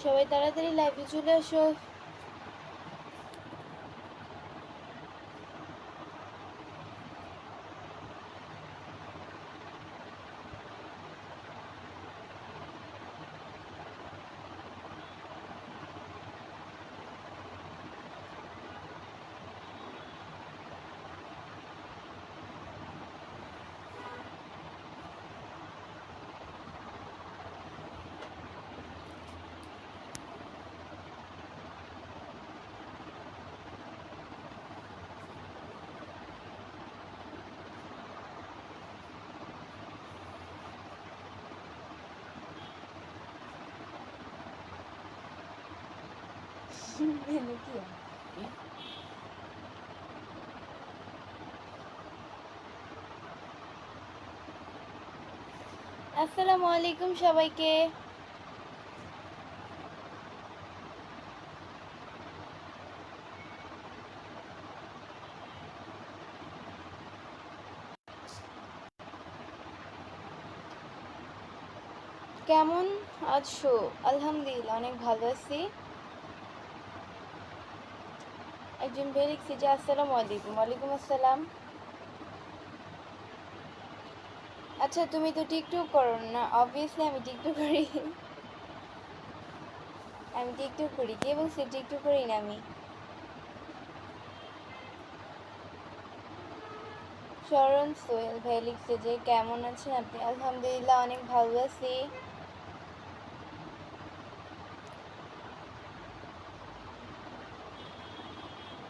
সবাই তাড়াতাড়ি লাইভে চলে আসো। আসসালামু আলাইকুম সবাইকে। কেমন আছো? আলহামদুলিল্লাহ অনেক ভালো আছি। একজন ভাই লিখছে যে আসসালামু আলাইকুম। ওয়ালাইকুম আসসালাম। আচ্ছা, তুমি তো টিকটক করো না? অবভিয়াসলি আমি টিকটক করি। আমি টিকটক করি। কে বলছে টিকটক করি না আমি? শরণ সোহেল ভাই লিখছে যে কেমন আছেন আপনি? আলহামদুলিল্লাহ অনেক ভালো আছি।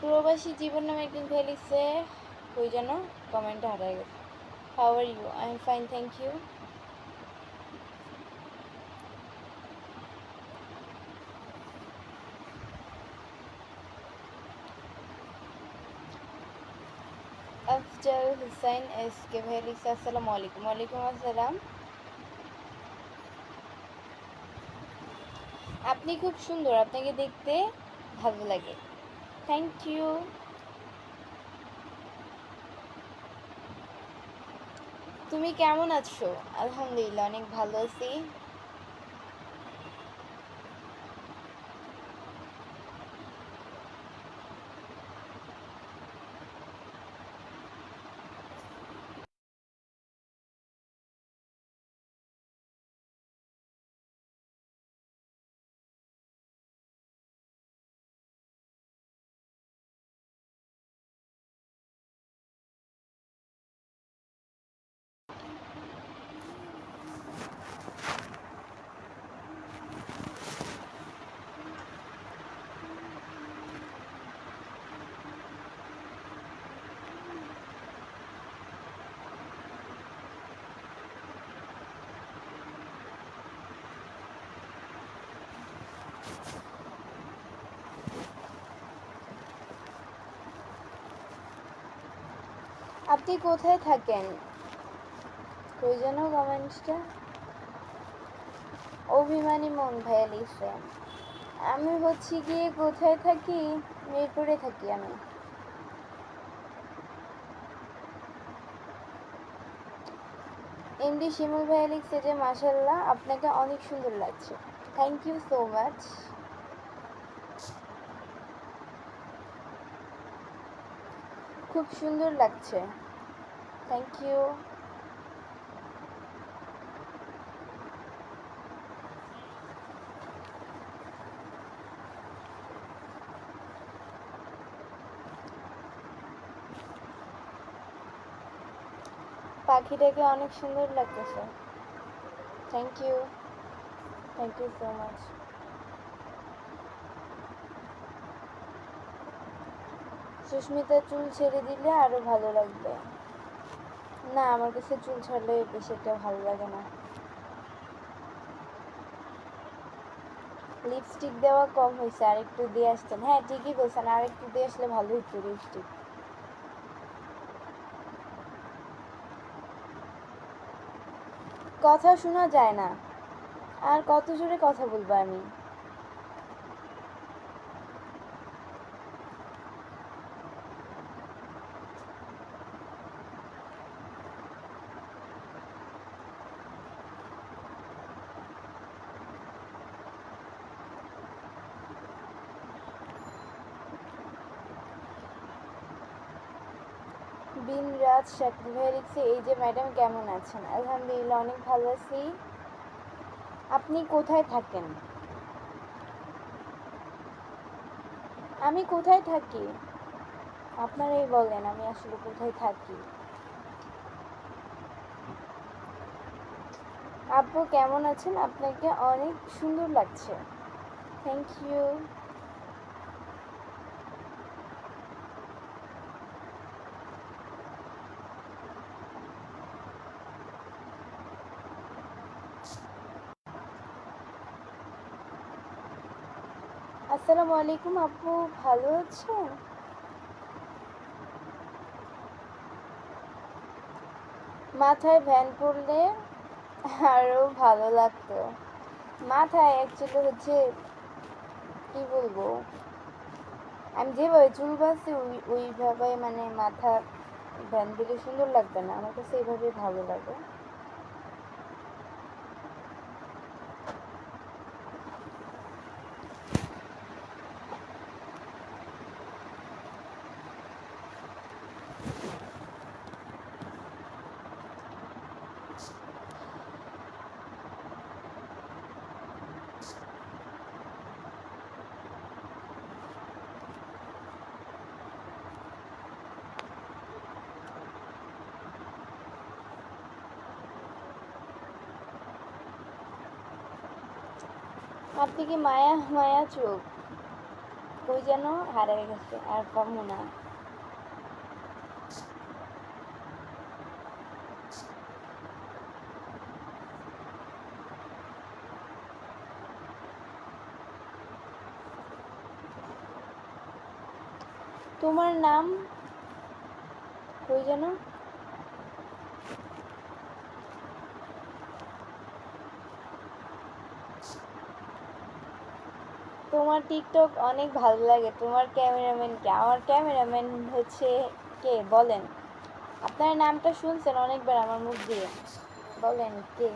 প্রবাসী জীবন নামে একজন ভাই লিখছে, কই যেন কমেন্টটা হারাই গেছে। How are you? I am fine, thank you. Afzal Hussain S K ভাই লিখছে আসসালামু আলাইকুম। ওয়ালাইকুম আসসালাম। আপনি খুব সুন্দর, আপনাকে দেখতে ভালো লাগে। Thank you. তুমি কেমন আছো? আলহামদুলিল্লাহ অনেক ভালো আছি। আপনি কোথায় থাকেন? কই যেন কমেন্টসটা? অভিমানী মন ভাইয়া লিখছে। আমি হচ্ছে গিয়ে কোথায় থাকি? মিরপুরে থাকি আমি। এমডি শিমুল ভাইয়া লিখছে যে মাশাল্লাহ আপনাকে অনেক সুন্দর লাগছে। Thank you so much. খুব সুন্দর লাগছে। Thank you. পাখিটাকে অনেক সুন্দর লাগতেছে। Thank you. Thank you so much. সুস্মিতার চুল ছেড়ে দিলে আরো ভালো লাগবে। না, আমার কাছে চুল ছাড়লে বেশি একটা ভালো লাগে না। লিপস্টিক দেওয়া কম হয়েছে, আর একটু দিয়ে আসতেন। হ্যাঁ ঠিকই বলছেন, আর একটু দিয়ে আসলে ভালো হতো লিপস্টিক। কথা শোনা যায় না। আর কত জোরে কথা বলবো আমি? বিন রাজ শাকিল ভাই লিখছে, এই যে ম্যাডাম কেমন আছেন? আলহামদুলিল্লাহ অনেক ভালো আছি। আপনি কোথায় থাকেন? আমি কোথায় থাকি আপনারাই বলেন, আমি আসলে কোথায় থাকি। আপু কেমন আছেন? আপনাকে অনেক সুন্দর লাগছে। Thank you. আসসালামু আলাইকুম আপু, ভালো আছেন? মাথায় ভ্যান পড়লে আরও ভালো লাগতো। মাথায় অ্যাকচুয়ালি হচ্ছে কি বলবো, আমি যেভাবে চুল বাঁধছি ওইভাবে মানে মাথা ভ্যান দিলে সুন্দর লাগবে না, আমার কাছে এইভাবে ভালো লাগে। আপনি কি মায়া মায়া চোখ কই যেন হারিয়ে গেছে, আর পাবো না। তোমার নাম কই যেন? তোমার টিকটক অনেক ভালো লাগে, তোমার ক্যামেরাম্যান কে? আমার ক্যামেরাম্যান হচ্ছে কে বলেন? আপনার নামটা শুনছেন অনেকবার আমার মুখ দিয়ে, বলেন কে?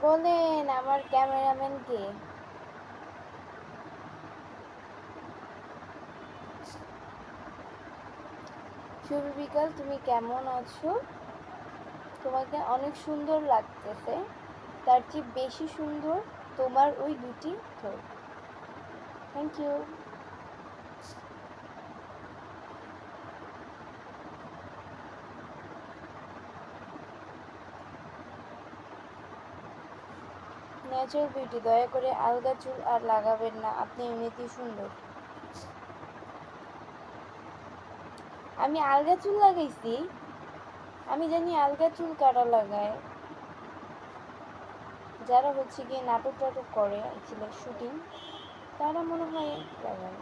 বলেন আমার ক্যামেরাম্যান কে? শুভ বিকাল, তুমি কেমন আছো? তোমাকে অনেক সুন্দর লাগতেছে, তার চেয়ে বেশি সুন্দর তোমার ওই দুটি ঠোঁট। Thank you. ন্যাচারাল বিউটি, দয়া করে আলগা চুল আর লাগাবেন না, আপনি এমনিতেই সুন্দর। আমি আলগা চুল লাগাইছি? আমি জানি আলগা চুল কারা লাগায়, যারা হচ্ছে গিয়ে নাটক টাটক করে অ্যাকচুয়ালি শুটিং, তারা মনে হয় লাগায়।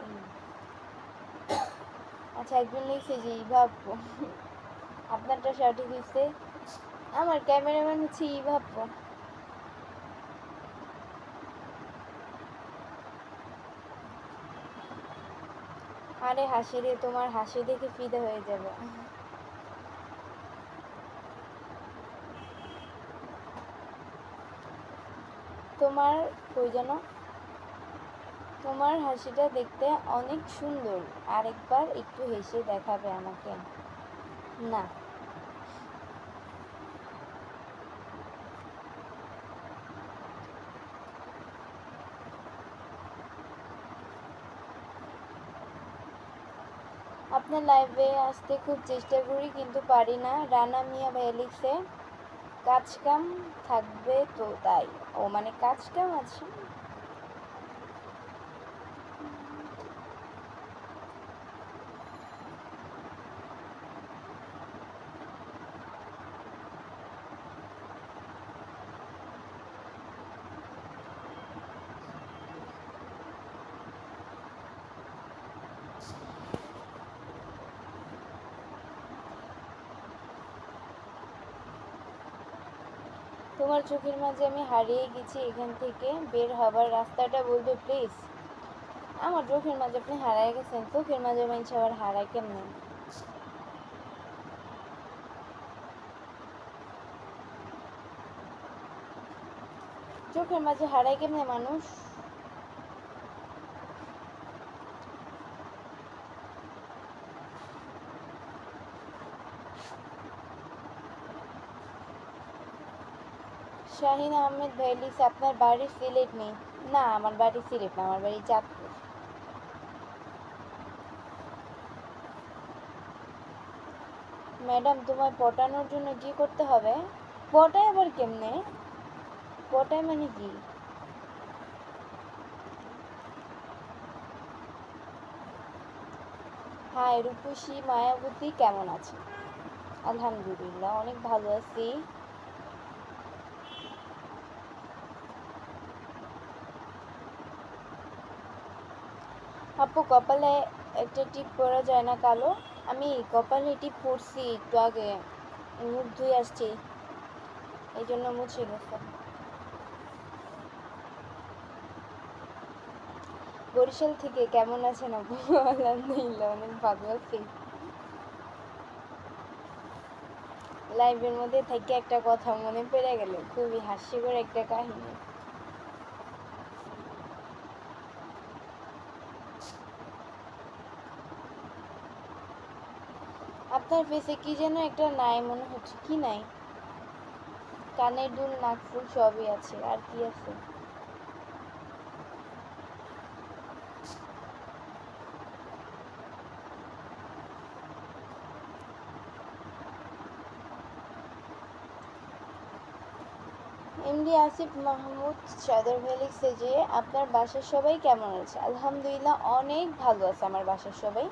আচ্ছা, একজন লিখছে যে ইভাব, আপনারটা সঠিক হয়েছে। আমার ক্যামেরাম্যান হচ্ছে ইভাব। আরে হাসি রে, তোমার হাসি দেখে ফিদা হয়ে যাবে। তোমার কই যেন? তোমার হাসিটা দেখতে অনেক সুন্দর, আরেকবার একটু হেসে দেখাবে আমাকে? না। আপনার লাইভে আসতে খুব চেষ্টা করি কিন্তু পারি না। রানা মিয়া ভাই লিখছে, কাজ কাম থাকবে তো তাই। ও মানে কাজ কাম আছে। তোমার চোখের মাঝে আমি হারিয়ে গেছি, এখান থেকে বের হবার রাস্তাটা বলবে প্লিজ? আমার চোখের মাঝে আপনি হারায় গেছেন? চোখের মাঝে মানুষ আবার হারায় কেমনে? চোখের মাঝে হারায় কেমনে মানুষ? শাহিন আহমেদ ভাই লিখছে আপনার বাড়ি সিলেট নেই। না, আমার বাড়ি সিলেট না, আমার বাড়ি চাঁদপুর। ম্যাডাম তোমায় পটানোর জন্য কি করতে হবে? পটায় আবার কেমনে? পটায় মানে কি? হাই রূপসী মায়াবতী, কেমন আছে? আলহামদুলিল্লাহ অনেক ভালো আছি। আপু কপালে একটা টিপ পরা যায় না কালো? আমি কপালে টিপ পরছি একটু আগে, মুখ ধুয়ে আসছি, এই জন্য মুছে গেছে। বরিশাল থেকে কেমন আছেন আপু? আলহামদুলিল্লাহ অনেক ভালো আছি। লাইভের মধ্যে থেকে একটা কথা মনে পড়ে গেল, খুবই হাস্যকর একটা কাহিনী। আপনার ফেসে কি যেন একটা নাই মনে হচ্ছে, কি নাই? কানের দুল, নাকফুল সবই আছে, আর কি আছে? এমডি আসিফ মাহমুদ চাদর ভাই লিখছে যে আপনার বাসার সবাই কেমন আছে? আলহামদুলিল্লাহ অনেক ভালো আছে আমার বাসার সবাই।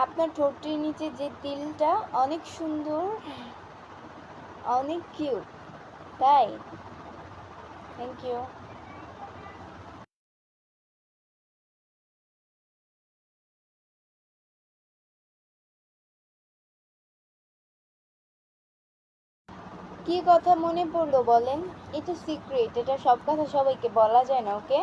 আপনার ঠোঁটের নিচে যে তিলটা অনেক সুন্দর, অনেক কিউট। তাই? Thank you. কি কথা মনে পড়লো বলেন? এটা সিক্রেট, এটা সব কথা সবাইকে বলা যায় না, ওকে?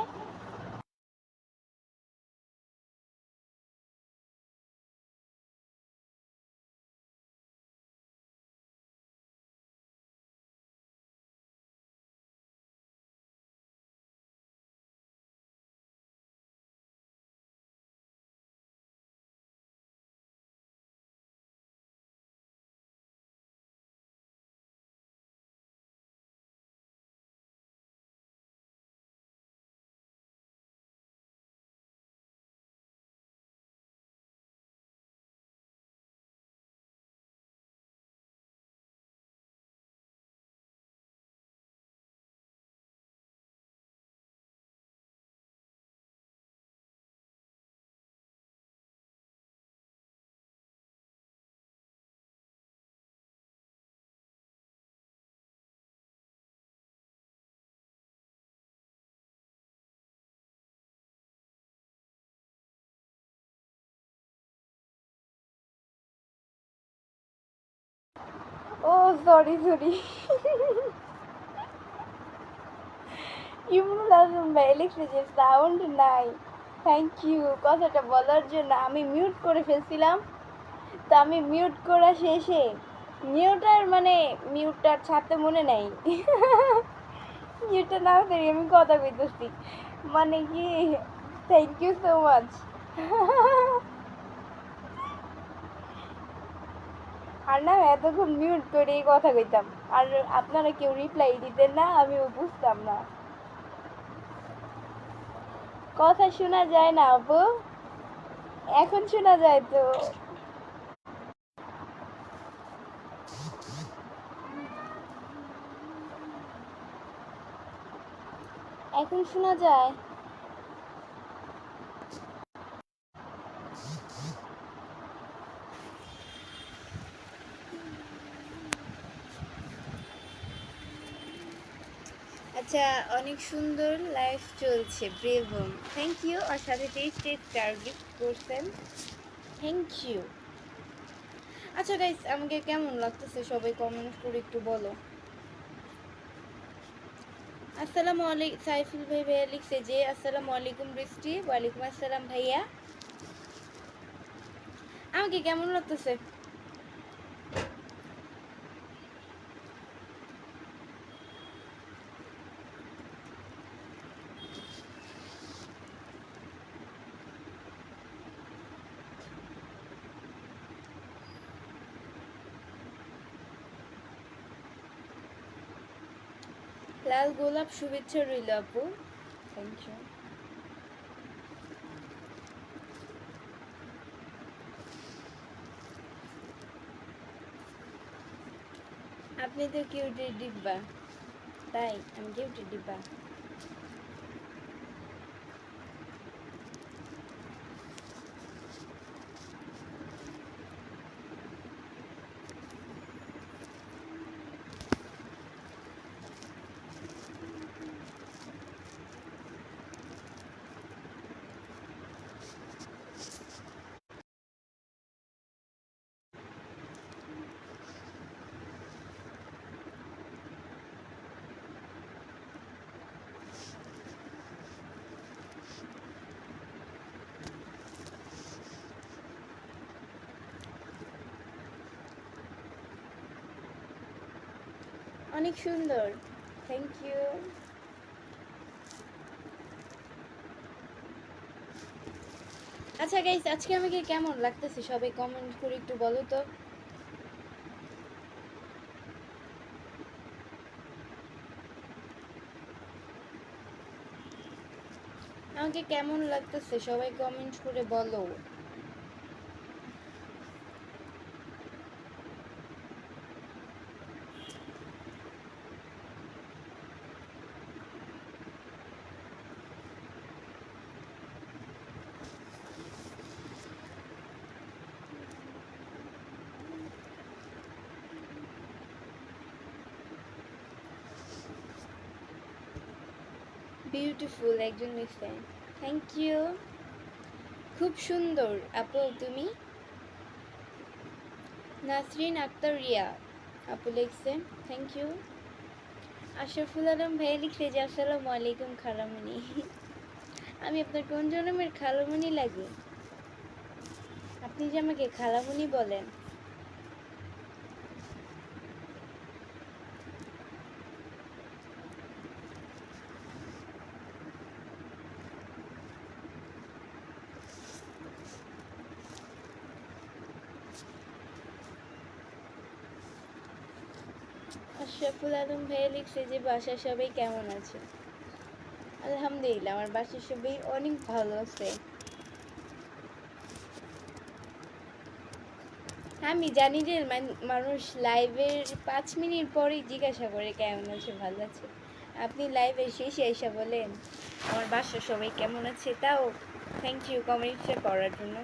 ও সরি সরি। ইমরুল আজম ভাই লিখছে যে সাউন্ড নাই। থ্যাংক ইউ কথাটা বলার জন্য। আমি মিউট করে ফেলছিলাম, তো আমি মিউট করা শেষে মিউটার মানে মিউটটা ছাড়তে মনে নাই। মিউটটা না করে আমি কথা কইতেছি, মানে কি। Thank you so much. আর না এতক্ষণ মিউট করেই কথা কইতাম, আর আপনারা কেউ রিপ্লাই দিতেন না, আমিও বুঝতাম না। কথা শোনা যায় না আপু? এখন শোনা যায় তো? এখন শোনা যায়? আচ্ছা, অনেক সুন্দর লাইভ চলছে, ব্রেভ হোম, থ্যাংক ইউ। আর সাথে 23 স্টার গিফট করছেন, থ্যাংক ইউ। আচ্ছা গাইস, আমাকে কেমন লাগতেছে সবাই কমেন্ট করে একটু বলো। আসসালামু আলাইকুম সাইফুল ভাইয়া লিখছে যে আসসালামু আলাইকুম বৃষ্টি। ওয়ালাইকুম আসসালাম ভাইয়া। আমাকে কেমন লাগতেছে? লাল গোলাপ শুভেচ্ছা রইল আপু। Thank you. আপনি তো কিউটের ডিব্বা। তাই আমি কিউটের ডিব্বা। অনেক সুন্দর। Thank you. আচ্ছা গাইস, আজকে আমাকে কেমন লাগতেছে সবাই কমেন্ট করে একটু বলো তো। আমাকে কেমন লাগতেছে সবাই কমেন্ট করে বলো। বিউটিফুল একজন লিখছে। Thank you. খুব সুন্দর আপু তুমি। নাসরিন আক্তার রিয়া আপু লিখছে থ্যাংক ইউ। আশরাফুল আলম ভাইয়া লিখছে যে আসসালামু আলাইকুম খালামণি। আমি আপনার কোন জন্মের খালামণি লাগে? আপনি যে আমাকে খালামণি বলেন। আশরাফুল আলম ভাইয়া লিখছে যে বাসার সবাই কেমন আছে? আলহামদুলিল্লাহ, আমার বাসার সবাই অনেক ভালো আছে। আমি জানি যে মানুষ লাইভের 5 মিনিট পরেই জিজ্ঞাসা করে কেমন আছে, ভালো আছে। আপনি লাইভের শেষে এসে বলেন আমার বাসার সবাই কেমন আছে। তাও থ্যাংক ইউ কমেন্টসে করার জন্য।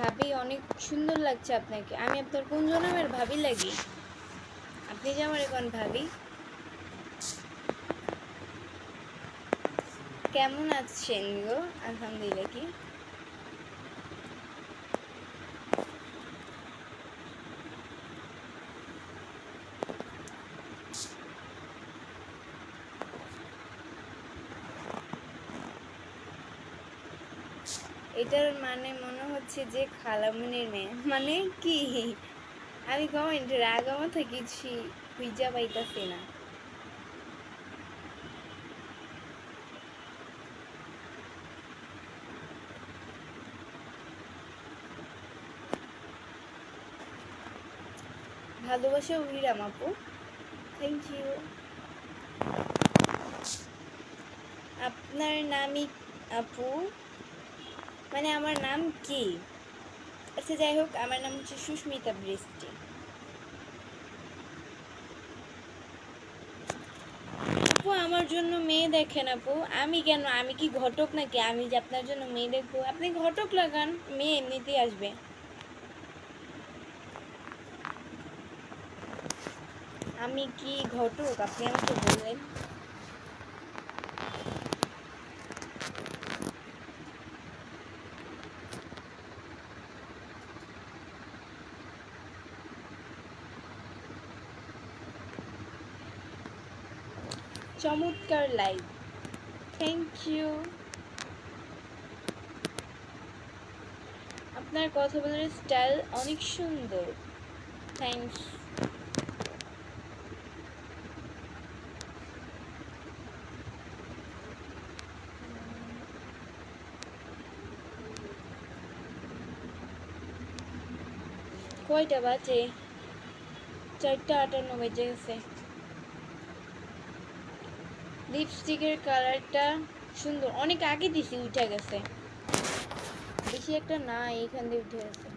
ভাবি অনেক সুন্দর লাগছে আপনাকে। আমি আপনার কোন জন্মের ভাবি লাগি? আপনি যে আমার এখন ভাবি। কেমন আছেন গো? আলহামদুলিল্লাহ। কি এটার মানে মনে হচ্ছে যে খালামুনির মেয়ে মানে কি? আমি কমেন্টের আগামাথা কিছু খুঁজা পাইতাছি না। ভালোবাসা উইরাম আপু। Thank you. আপনার নামই আপু মানে আমার নাম কি? আচ্ছা যাই হোক, আমার নাম হচ্ছে সুস্মিতা বৃষ্টি। আপু আমার জন্য মেয়ে দেখেন আপু। আমি কেন? আমি কি ঘটক নাকি আমি যে আপনার জন্য মেয়ে দেখবো? আপনি ঘটক লাগান, মেয়ে এমনিতেই আসবে। আমি কি ঘটক আপনি আমাকে বললেন? চমৎকার লাইভ, থ্যাংক ইউ। আপনার কথা বলার স্টাইল অনেক সুন্দর, থ্যাংকস। কয়টা বাজে? 4:58 বেজে গেছে। লিপস্টিকের কালারটা সুন্দর, অনেক আগে দিছি, উঠে গেছে, বেশি একটা না, এইখান দিয়ে উঠে গেছে।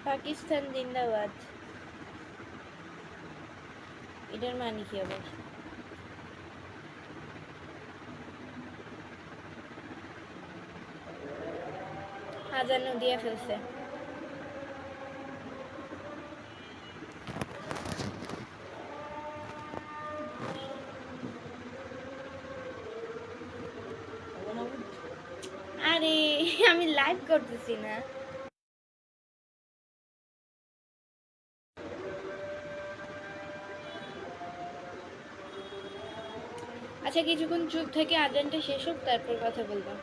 পাকিস্তান জিন্দাবাদ, এটার মানে কি আবার? আজানও দিয়ে ফেলছে। আরে আমি লাইভ করতেছি না। আচ্ছা কিছুক্ষণ চুপ থেকে আজানটা শেষ হোক, তারপর কথা বলবো।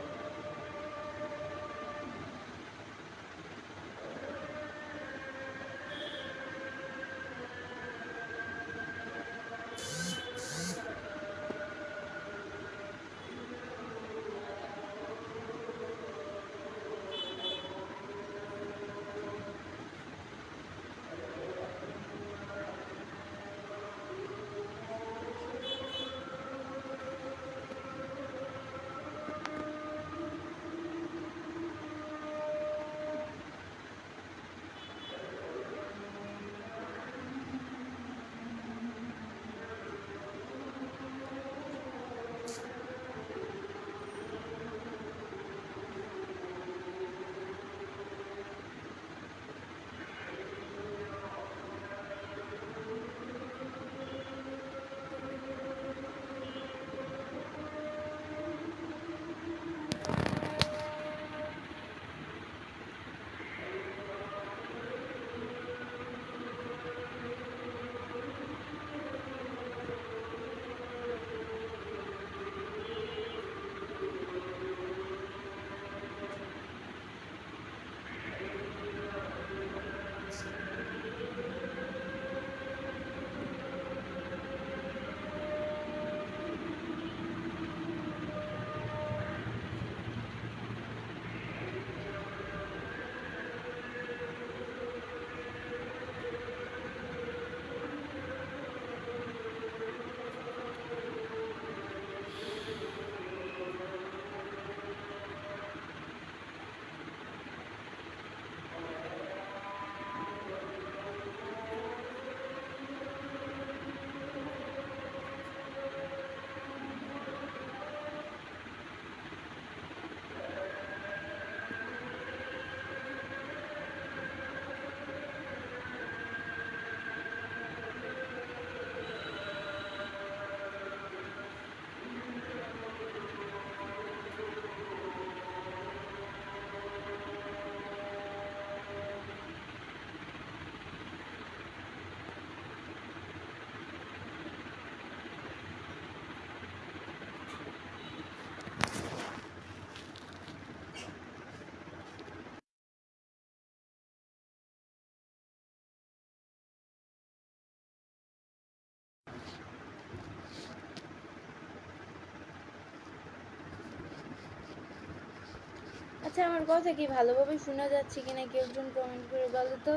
আচ্ছা আমার কথা কি ভালোভাবে শোনা যাচ্ছে কিনা কেউ একজন কমেন্ট করে বলো তো।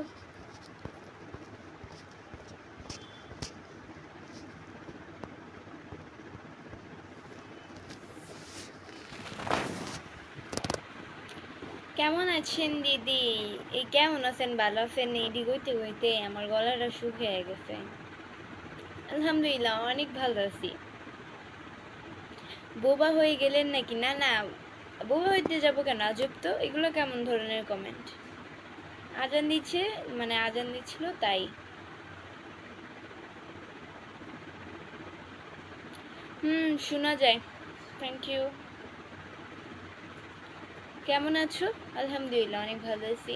কেমন আছেন দিদি? এই কেমন আছেন, ভালো আছেন? এডি গইতে গইতে আমার গলাটা শুকিয়ে গেছে। আলহামদুলিল্লাহ অনেক ভালো আছি। বোবা হয়ে গেলেন নাকি? না না, বোবা হইতে যাবো কেন, আজব তো। এগুলো কেমন ধরনের কমেন্ট? আজান দিচ্ছে, মানে আজান দিচ্ছিল তাই। শোনা যায়, থ্যাংক ইউ। কেমন আছো? আলহামদুলিল্লাহ অনেক ভালো আছি।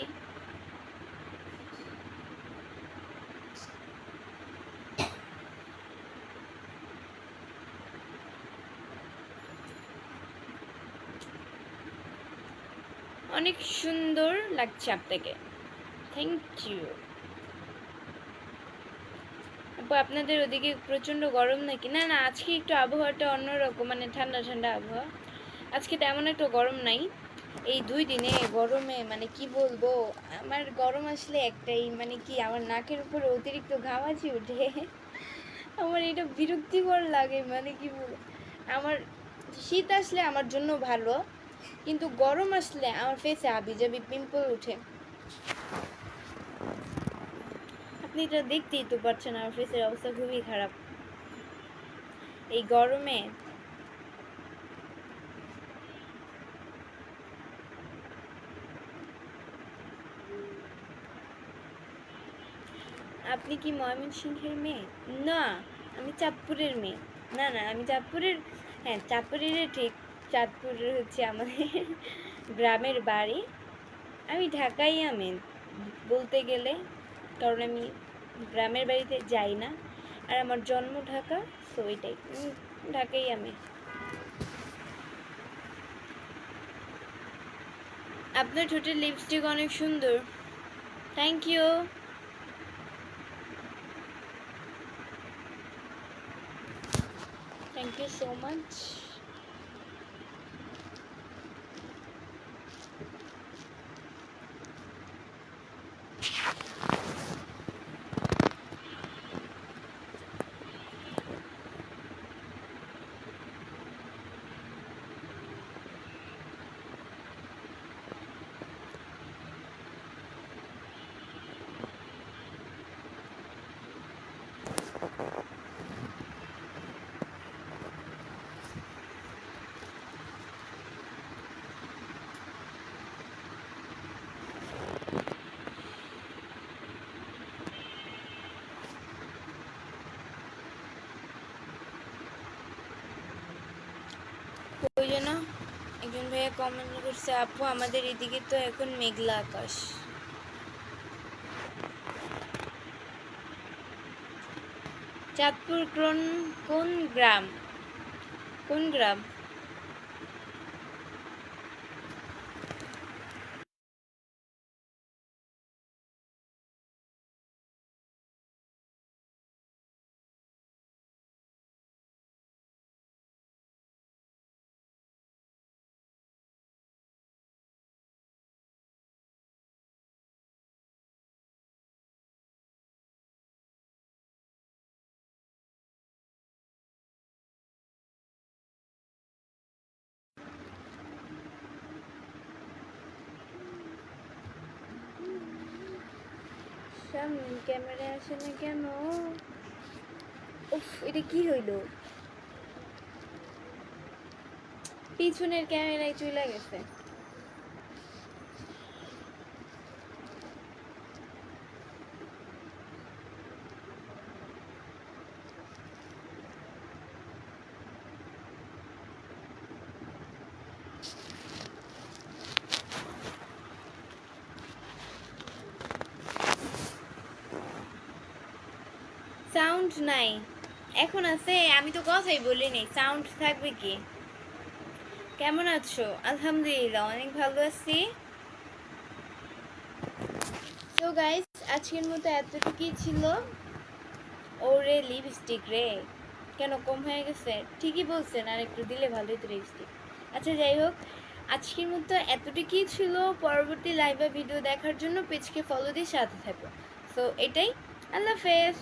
অনেক সুন্দর লাগছে আপনাকে, থ্যাংক ইউ আপু। আপনাদের ওদিকে প্রচণ্ড গরম নাকি? না না, আজকে একটু আবহাওয়াটা অন্যরকম, মানে ঠান্ডা ঠান্ডা আবহাওয়া। আজকে তেমন একটা গরম নাই। এই 2 দিনে গরমে মানে কি বলবো, আমার গরম আসলে একটাই, মানে কি আমার নাকের উপরে অতিরিক্ত ঘামাচি ওঠে। আমার এটা বিরক্তিকর লাগে, মানে কি বলবো। আমার শীত আসলে আমার জন্য ভালো, কিন্তু গরম আসলে আমার ফেসে হাবিজাবি পিম্পল উঠে। আপনি এটা দেখতেই তো পারছেন, আমার ফেসের অবস্থা খুবই খারাপ এই গরমে। আপনি কি ময়মনসিংহের মেয়ে? না, আমি চাঁদপুরের মেয়ে। না না, আমি চাঁদপুরের, হ্যাঁ চাঁদপুরের ঠিক, চাঁদপুরের হচ্ছে আমাদের গ্রামের বাড়ি। আমি ঢাকাই আমি বলতে গেলে, কারণ আমি গ্রামের বাড়িতে যাই না, আর আমার জন্ম ঢাকা, সো এটাই ঢাকাই আমি। আপনার ঠোঁটের লিপস্টিক অনেক সুন্দর, thank you. Thank you so much. ওই জন্য একজন ভাইয়া কমেন্ট করছে, আপু আমাদের এদিকে তো এখন মেঘলা আকাশ। চাঁদপুর কোন গ্রাম? কোন গ্রাম? সামনে ক্যামেরা আসে না কেন? উফ, এটা কি হইল? পিছনের ক্যামেরায় চলে গেছে। সাউন্ড নাই এখন? আছে, আমি তো কথাই বলিনি, সাউন্ড থাকবে কি? কেমন আছো? আলহামদুলিল্লাহ অনেক ভালো আছি। তো গাইস, আজকের মতো এতটুকুই ছিল। ওরে লিপস্টিক রে, কেন কম হয়ে গেছে? ঠিকই বলছেন, আর একটু দিলে ভালোই তো লিপস্টিক। আচ্ছা যাই হোক, আজকের মতো এতটুকুই ছিল। পরবর্তী লাইভ ভিডিও দেখার জন্য পেজকে ফলো দিয়ে সাথে থাকো। সো এটাই, আল্লাহ হাফেজ।